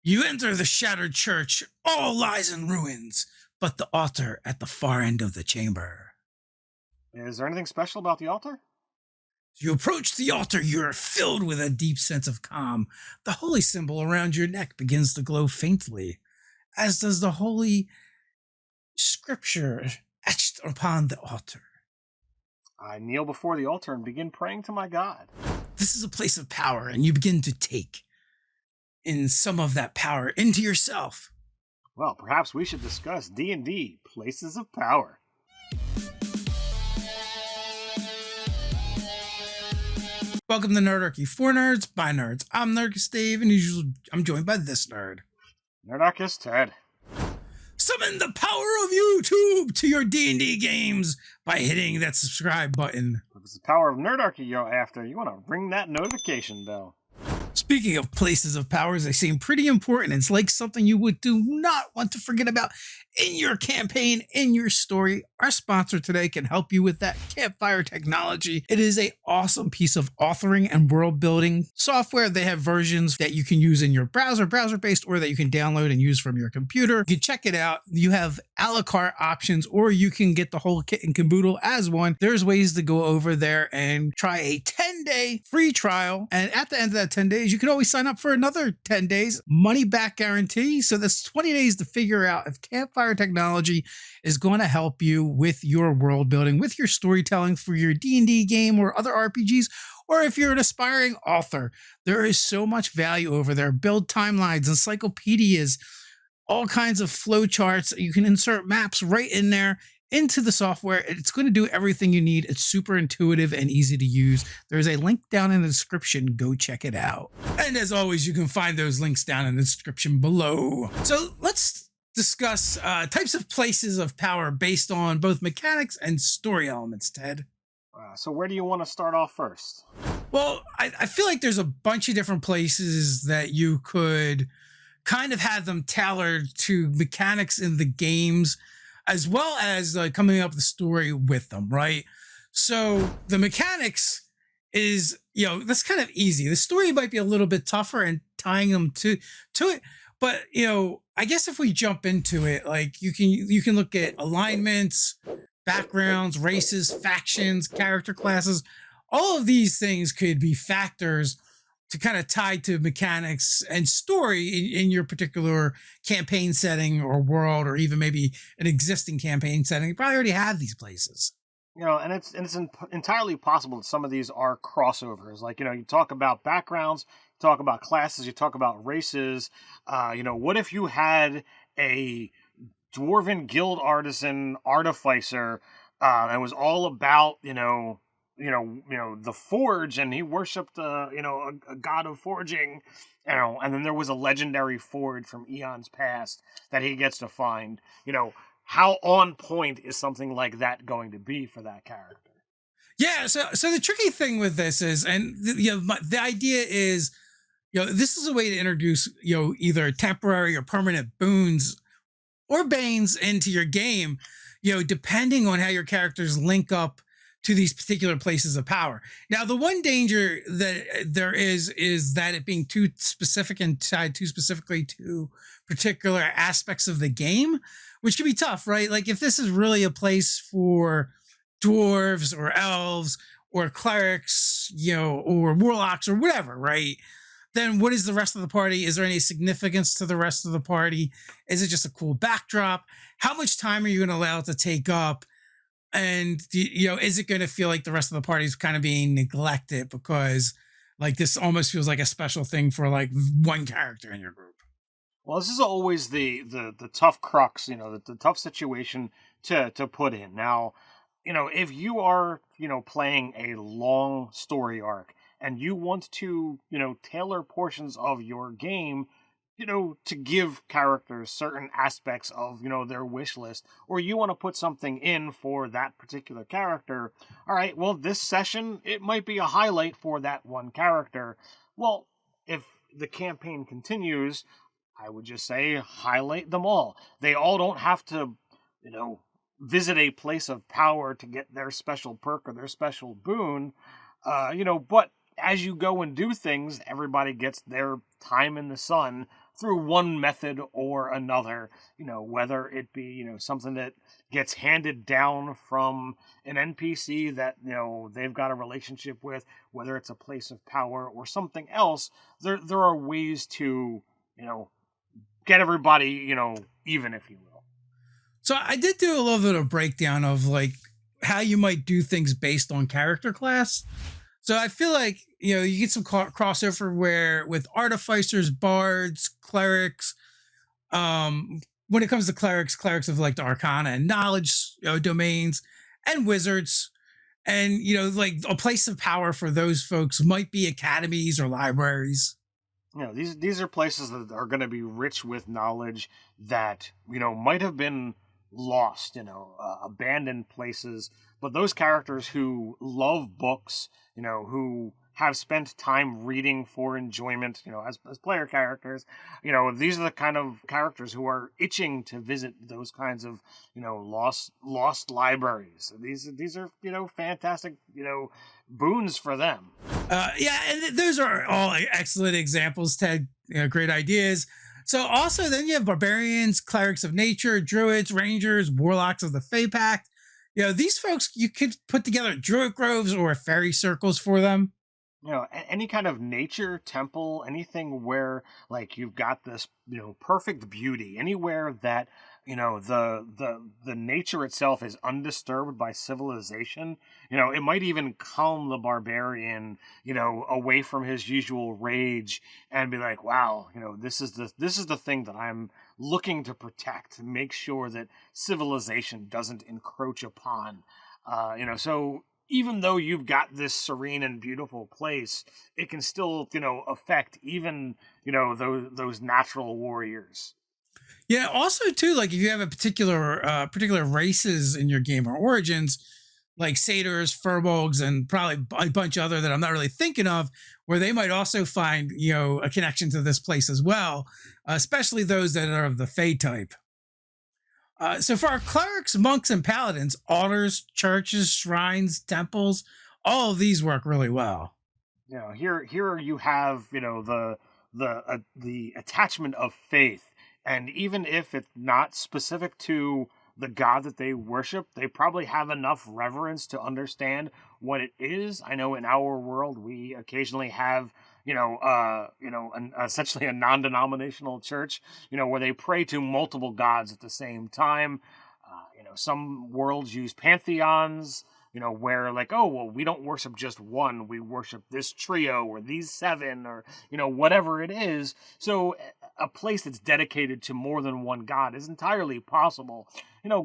You enter the shattered church, all lies in ruins, but the altar at the far end of the chamber. Is there anything special about the altar? As you approach the altar, you are filled with a deep sense of calm. The holy symbol around your neck begins to glow faintly, as does the holy scripture etched upon the altar. I kneel before the altar and begin praying to my God. This is a place of power, and you begin to take in some of that power into yourself. Well, perhaps we should discuss D&D Places of Power. Welcome to Nerdarchy, for nerds, by nerds. I'm Nerdcast Dave, and usually I'm joined by this nerd. Nerdarchy Ted. Summon the power of YouTube to your D&D games by hitting that subscribe button. If it's the power of Nerdarchy you're after, you want to ring that notification bell. Speaking of places of powers, they seem pretty important. It's like something you do not want to forget about in your campaign, in your story. Our sponsor today can help you with that, Campfire technology. It is an awesome piece of authoring and world building software. They have versions that you can use in your browser-based, or that you can download and use from your computer. You can check it out. You have a la carte options, or you can get the whole kit and caboodle as one. There's ways to go over there and try a 10-day free trial. And at the end of that 10 days, you can always sign up for another 10 days money back guarantee. So that's 20 days to figure out if Campfire technology is going to help you with your world building, with your storytelling for your D&D game or other RPGs, or if you're an aspiring author. There is so much value over there. Build timelines, encyclopedias, all kinds of flow charts. You can insert maps right in there into the software. It's going to do everything you need. It's super intuitive and easy to use. There's a link down in the description. Go check it out. And as always, you can find those links down in the description below. So let's discuss types of places of power based on both mechanics and story elements, Ted. So where do you want to start off first? Well, I feel like there's a bunch of different places that you could kind of have them tailored to mechanics in the games, as well as coming up with the story with them, right? So the mechanics is, that's kind of easy. The story might be a little bit tougher and tying them to it. But, I guess if we jump into it, like you can look at alignments, backgrounds, races, factions, character classes. All of these things could be factors to kind of tie to mechanics and story in your particular campaign setting or world, or even maybe an existing campaign setting. You probably already have these places. And it's entirely possible that some of these are crossovers. Like, you talk about backgrounds, you talk about classes, you talk about races. What if you had a dwarven guild artisan artificer and was all about, the forge, and he worshipped, a god of forging, and then there was a legendary forge from eons past that he gets to find, how on point is something like that going to be for that character? Yeah. So the tricky thing with this is, and the idea is, this is a way to introduce, either temporary or permanent boons or banes into your game, depending on how your characters link up to these particular places of power. Now, the one danger that there is that it being too specific and tied too specifically to particular aspects of the game, which can be tough, right? Like if this is really a place for dwarves or elves or clerics, or warlocks or whatever, right? Then what is the rest of the party? Is there any significance to the rest of the party? Is it just a cool backdrop? How much time are you going to allow it to take up? And, is it going to feel like the rest of the party is kind of being neglected because like this almost feels like a special thing for like one character in your group? Well, this is always the tough crux, the tough situation to put in. Now, if you are, playing a long story arc and you want to, tailor portions of your game, to give characters certain aspects of, their wish list, or you want to put something in for that particular character. All right, well, this session, it might be a highlight for that one character. Well, if the campaign continues, I would just say highlight them all. They all don't have to, visit a place of power to get their special perk or their special boon, but as you go and do things, everybody gets their time in the sun through one method or another, whether it be, something that gets handed down from an NPC that, they've got a relationship with, whether it's a place of power or something else. There are ways to, get everybody, even, if you will. So I did do a little bit of breakdown of like how you might do things based on character class. So I feel like, you get some crossover where with artificers, bards, clerics, when it comes to clerics of like the arcana and knowledge domains, and wizards. And, like a place of power for those folks might be academies or libraries. These are places that are going to be rich with knowledge that, might have been lost, abandoned places. But those characters who love books, who have spent time reading for enjoyment, as player characters, these are the kind of characters who are itching to visit those kinds of, lost libraries. These are, fantastic, boons for them. Yeah, and those are all excellent examples, Ted. Great ideas. So also then you have barbarians, clerics of nature, druids, rangers, warlocks of the Fey Pact. These folks, you could put together druid groves or fairy circles for them. Any kind of nature temple, anything where like you've got this, perfect beauty, anywhere that, the nature itself is undisturbed by civilization. It might even calm the barbarian, away from his usual rage and be like, wow, this is the thing that I'm looking to protect, to make sure that civilization doesn't encroach upon. So even though you've got this serene and beautiful place, it can still, affect even, those natural warriors. Yeah. Also, too, like if you have a particular races in your game or origins, like satyrs, furbolgs, and probably a bunch other that I'm not really thinking of, where they might also find a connection to this place as well, especially those that are of the Fey type. So for our clerics, monks, and paladins, altars, churches, shrines, temples, all of these work really well. Here you have, the attachment of faith, and even if it's not specific to the god that they worship, they probably have enough reverence to understand what it is. I know in our world we occasionally have, essentially a non-denominational church, where they pray to multiple gods at the same time. Some worlds use pantheons, where like, oh, well, we don't worship just one, we worship this trio or these seven or, whatever it is. So a place that's dedicated to more than one god is entirely possible.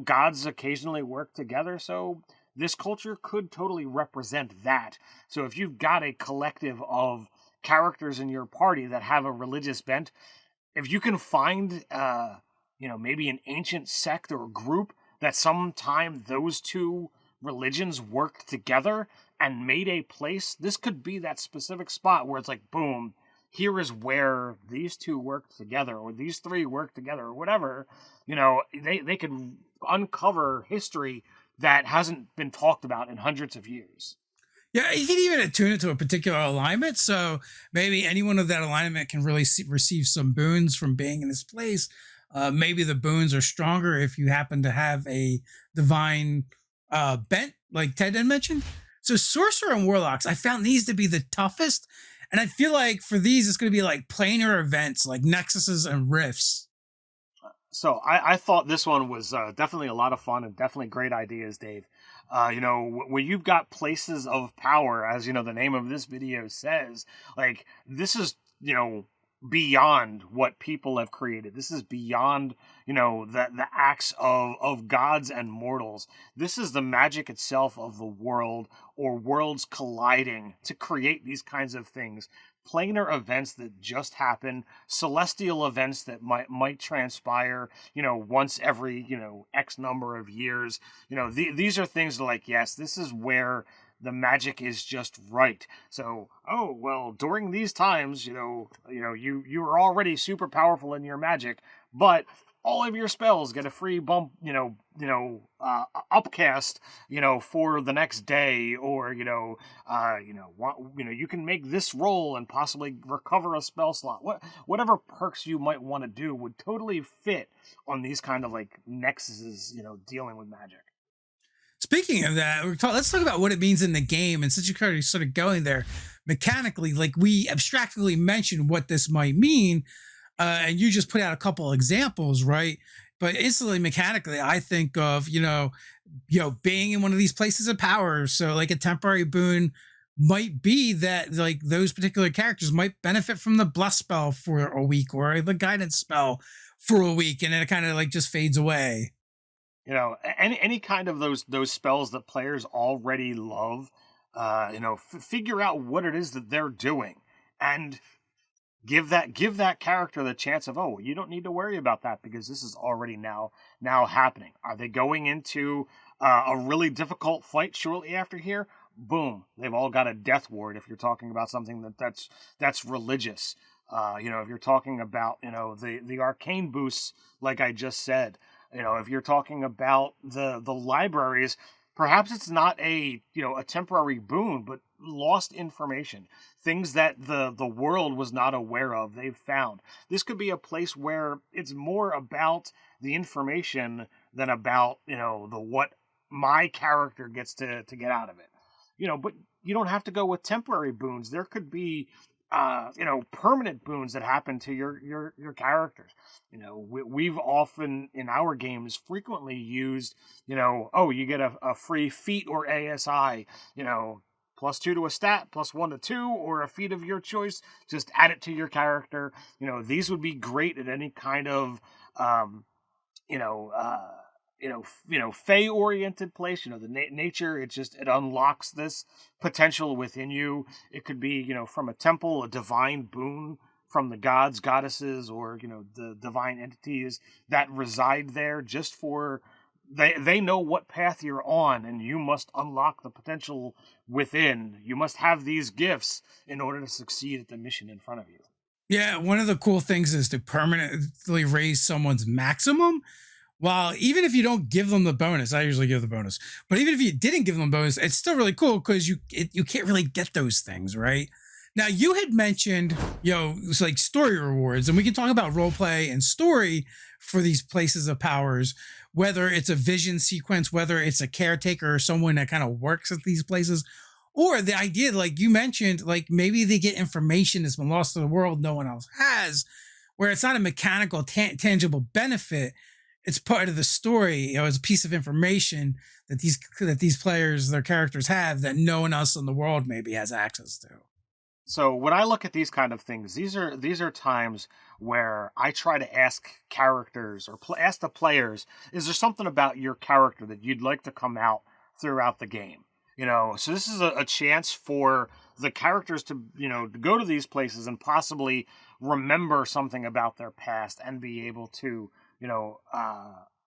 Gods occasionally work together, so this culture could totally represent that. So if you've got a collective of characters in your party that have a religious bent, if you can find, maybe an ancient sect or group that sometime those two religions worked together and made a place, this could be that specific spot where it's like, boom, here is where these two work together, or these three work together, or whatever. They could uncover history that hasn't been talked about in hundreds of years. Yeah, you can even attune it to a particular alignment. So maybe anyone of that alignment can really receive some boons from being in this place. Maybe the boons are stronger if you happen to have a divine bent, like Ted had mentioned. So Sorcerer and Warlocks, I found these to be the toughest. And I feel like for these, it's going to be like planar events, like nexuses and rifts. So I thought this one was definitely a lot of fun and definitely great ideas, Dave. Where you've got places of power, as the name of this video says, like this is, beyond what people have created. This is beyond, the acts of gods and mortals. This is the magic itself of the world, or worlds colliding to create these kinds of things. Planar events that just happen, celestial events that might transpire, once every, X number of years. These are things like, yes, this is where the magic is just right. So, oh, well, during these times, you were already super powerful in your magic, but all of your spells get a free bump, upcast, for the next day, or you can make this roll and possibly recover a spell slot. Whatever perks you might want to do would totally fit on these kind of like nexuses, dealing with magic. Speaking of that, let's talk about what it means in the game. And since you're sort of going there mechanically, like we abstractly mentioned what this might mean, and you just put out a couple examples, right? But instantly, mechanically, I think of being in one of these places of power. So, like a temporary boon might be that like those particular characters might benefit from the bless spell for a week or the guidance spell for a week, and then it kind of like just fades away. Any kind of those spells that players already love, figure out what it is that they're doing, and give that character the chance of, oh, you don't need to worry about that because this is already now happening. Are they going into a really difficult fight shortly after here? Boom, they've all got a death ward. If you're talking about something that's religious, if you're talking about the arcane boosts, like I just said. If you're talking about the libraries, perhaps it's not a temporary boon, but lost information, things that the world was not aware of, they've found. This could be a place where it's more about the information than about the what my character gets to get out of it. But you don't have to go with temporary boons. There could be permanent boons that happen to your characters. We've often in our games frequently used, you get a free feat or ASI, +2 to a stat, +1 to 2, or a feat of your choice. Just add it to your character. These would be great at any kind of, Fey-oriented place. The nature. It unlocks this potential within you. It could be, from a temple, a divine boon from the gods, goddesses, or the divine entities that reside there. Just for they know what path you're on, and you must unlock the potential within. You must have these gifts in order to succeed at the mission in front of you. Yeah, one of the cool things is to permanently raise someone's maximum. Well, even if you don't give them the bonus, I usually give the bonus, but even if you didn't give them the bonus, it's still really cool because you can't really get those things, right? Now, you had mentioned, it's like story rewards, and we can talk about role play and story for these places of powers, whether it's a vision sequence, whether it's a caretaker or someone that kind of works at these places, or the idea, like you mentioned, like maybe they get information that's been lost to the world no one else has, where it's not a mechanical, tangible benefit. It's part of the story, it's a piece of information that these players, their characters have that no one else in the world maybe has access to. So when I look at these kind of things, these are times where I try to ask characters or ask the players, is there something about your character that you'd like to come out throughout the game? So this is a chance for the characters to, to go to these places and possibly remember something about their past and be able to,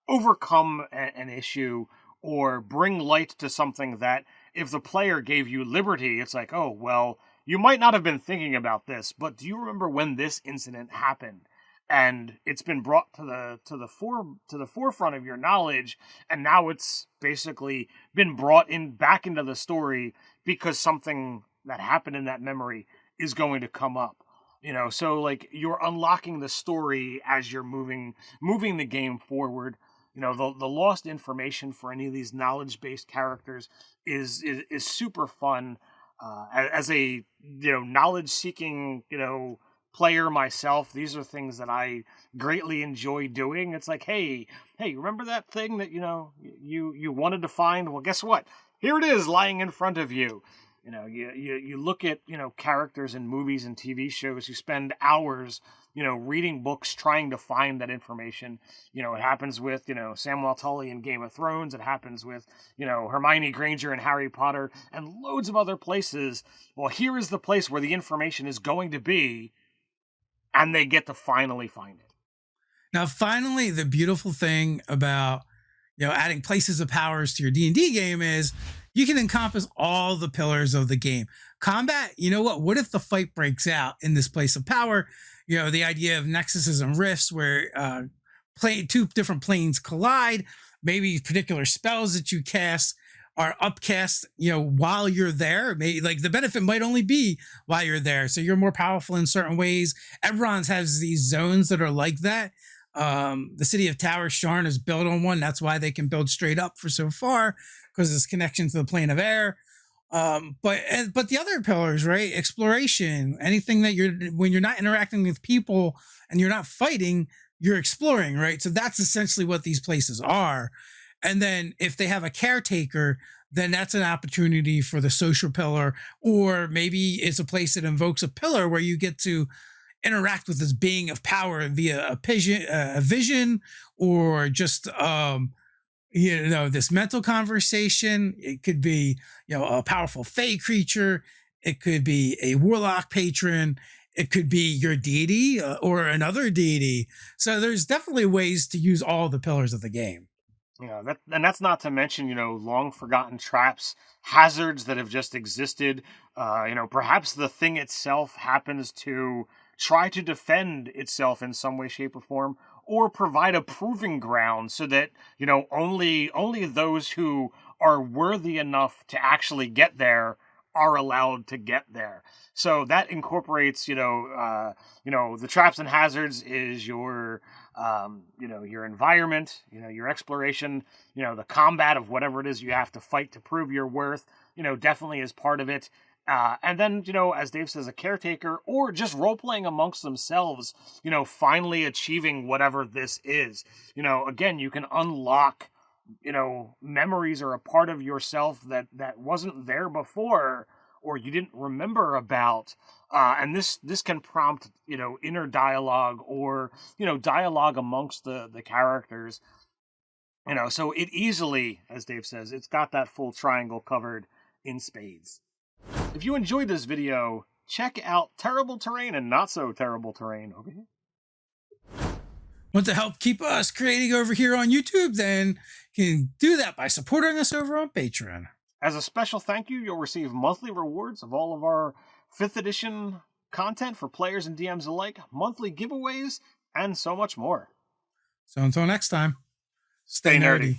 overcome an issue or bring light to something that if the player gave you liberty, it's like, oh, well, you might not have been thinking about this, but do you remember when this incident happened? And it's been brought to the forefront of your knowledge, and now it's basically been brought back into the story because something that happened in that memory is going to come up. So like you're unlocking the story as you're moving the game forward. The lost information for any of these knowledge-based characters is super fun. As a knowledge-seeking player myself, these are things that I greatly enjoy doing. It's like, hey, remember that thing that you wanted to find? Well, guess what? Here it is, lying in front of you. You look at characters in movies and TV shows who spend hours reading books trying to find that information. It happens with Samuel Tully in Game of Thrones. It happens with Hermione Granger in Harry Potter and loads of other places. Well, here is the place where the information is going to be, and they get to finally find it. Now, finally, the beautiful thing about adding places of powers to your D&D game is you can encompass all the pillars of the game. Combat, what if the fight breaks out in this place of power? The idea of nexuses and rifts where two different planes collide. Maybe particular spells that you cast are upcast, while you're there. Maybe like the benefit might only be while you're there, so you're more powerful in certain ways. Eberron's has these zones that are like that. The city of Tower Sharn is built on one. That's why they can build straight up for so far, because it's connection to the plane of air. But the other pillars, right? Exploration, anything that when you're not interacting with people and you're not fighting, you're exploring, right? So that's essentially what these places are. And then if they have a caretaker, then that's an opportunity for the social pillar, or maybe it's a place that invokes a pillar where you get to interact with this being of power via a vision, or just this mental conversation. It could be a powerful fey creature. It could be a warlock patron. It could be your deity or another deity. So there's definitely ways to use all the pillars of the game. And that's not to mention, long forgotten traps, hazards that have just existed. Perhaps the thing itself happens to try to defend itself in some way, shape, or form, or provide a proving ground so that, only those who are worthy enough to actually get there are allowed to get there. So that incorporates, the traps and hazards is your environment, your exploration, the combat of whatever it is you have to fight to prove your worth, definitely is part of it. And then, as Dave says, a caretaker, or just role-playing amongst themselves, finally achieving whatever this is. Again, you can unlock, memories are a part of yourself that wasn't there before, or you didn't remember about. And this can prompt, inner dialogue, or, dialogue amongst the characters. So it easily, as Dave says, it's got that full triangle covered in spades. If you enjoyed this video, check out Terrible Terrain and Not So Terrible Terrain over here. Want to help keep us creating over here on YouTube? Then you can do that by supporting us over on Patreon. As a special thank you, you'll receive monthly rewards of all of our 5th edition content for players and DMs alike, monthly giveaways, and so much more. So until next time, stay nerdy.